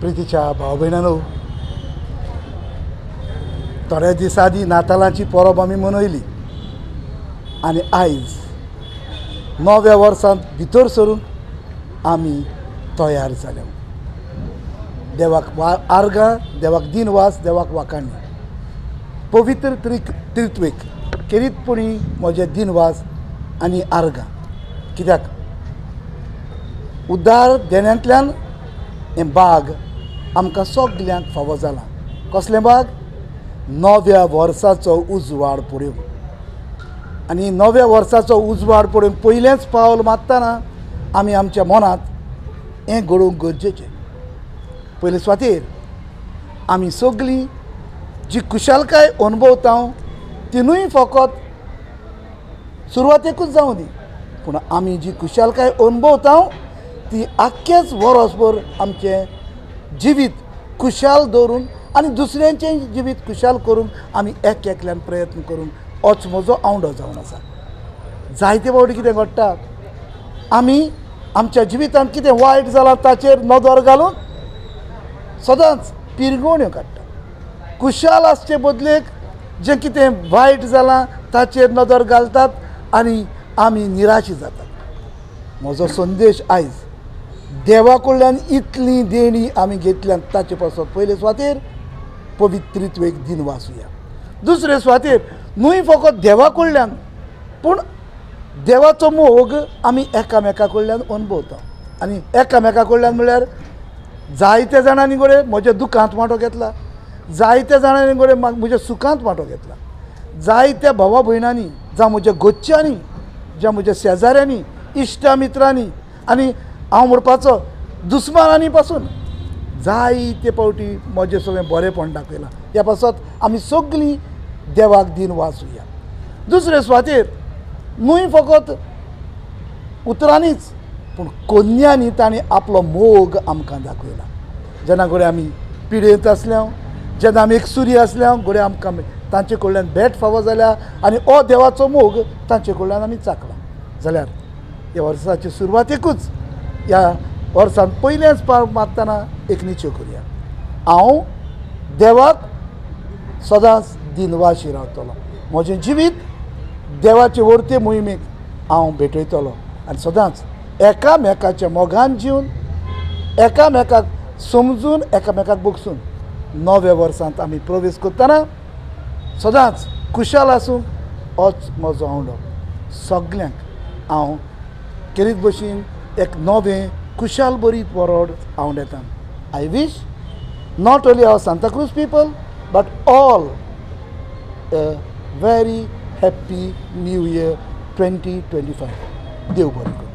प्रितीच्या भाव भयणानो, थोड्या दिसा आदी नातालांची परब आमी मनयली आनी आयज नव्या वर्सांत भितर सरूंक आमी तयार जाल्या. देवाक आर्गां, देवाक दिनवास, देवाक वाखाणी. पवित्र त्रित्वेक केरीतपणी म्हजे दिनवास आनी आर्गां. कित्याक उद्दार देण्यांतल्यान हें बाग आमकां सगल्यांक फावो जालां. कसलें बाग? नव्या वर्साचो उजवाड पळोवन. आनी नव्या वर्साचो उजवाड पळोवन पयलेंच पावल मारतना आमी आमच्या मनांत हें घडोवंक गरजेचें. पयले सुवातेर आमी सगळीं जी खुशालकाय अनुभवता तिनूय फकत सुरवातेकूच जावं दी, पूण आमी जी खुशालकाय अनुभवता ती आख्खेच वर्सभर आमचें जिवीत खुशाल दवरून आनी दुसऱ्यांचें जिवीत खुशाल करूंक आमी एकल्यान प्रयत्न करून होच म्हजो आवडो जावन आसा. जायते फावटी कितें घडटा, आमी आमच्या जिवितांत कितें वायट जालां ताचेर नदर घालून सदांच पिरगोण्यो काडटा. खुशाल आसचे बदलेक जें कितें वायट जालां ताचेर नदर घालतात आनी आमी निराशी जातात. म्हजो संदेश आयज देवा कडल्यान इतली देणी आमी घेतल्यात ताचे पासून पयले सुवातेर पवित्रित्वेक दिन वाचुया. दुसरे सुवातेर न्हय फकत देवा कडल्यान पूण देवाचो मोग आमी एकामेका कडल्यान अनुभवता. आनी एकामेका कडल्यान म्हळ्यार जायत्या जाणांनी गोडे म्हज्या दुखांत वांटो घेतला, जायत्या जाणांनी गोडे म्हज्या सुखांत वांटो घेतला. जायत्या भावा भयणांनी जावं म्हज्या गोच्च्यांनी, जावं म्हज्या शेजाऱ्यांनी, इश्टा मित्रांनी आनी हांव म्हणपाचो दुस्मानांनी पासून जायते फावटी म्हजें सगळें बरेंपण दाखयलां. ह्या पासत आमी सगळीं देवाक दिन वाचुया. दुसरे सुवातेर न्हय फकत उतरांनीच पूण कोन्यांनी ताणें आपलो मोग आमकां दाखयला. जेन्ना घोडे आमी पिडेंत आसल्या, जेन्ना आमी एकसुरी आसल्या घोडे आमकां तांचे कडल्यान भेट फावो जाल्या आनी हो देवाचो मोग तांचे कडल्यान आमी चाखला. जाल्यार ह्या वर्साचे सुरवातेकूच ह्या वर्सान पयलेंच पावल मारतना एक निश्चय करुया. हांव देवाक सदांच दिनवाशी रावतलो. म्हजें जिवीत देवाचे वर्ते मोहिमेक हांव भेटयतलो आनी सदांच एकामेकाच्या मोगान जिवन, एकामेकाक समजून, एकामेकाक बगसून नव्या वर्सांत आमी प्रवेश करतना सदांच खुशाल आसूंक होच म्हजो आवडो. सगल्यांक हांव केरीत भशेन एक नवें खुशाल बरीत वरोड आवडेता. I wish not only our Santacruz people but all a very happy new year 2025. देव बरें करूं.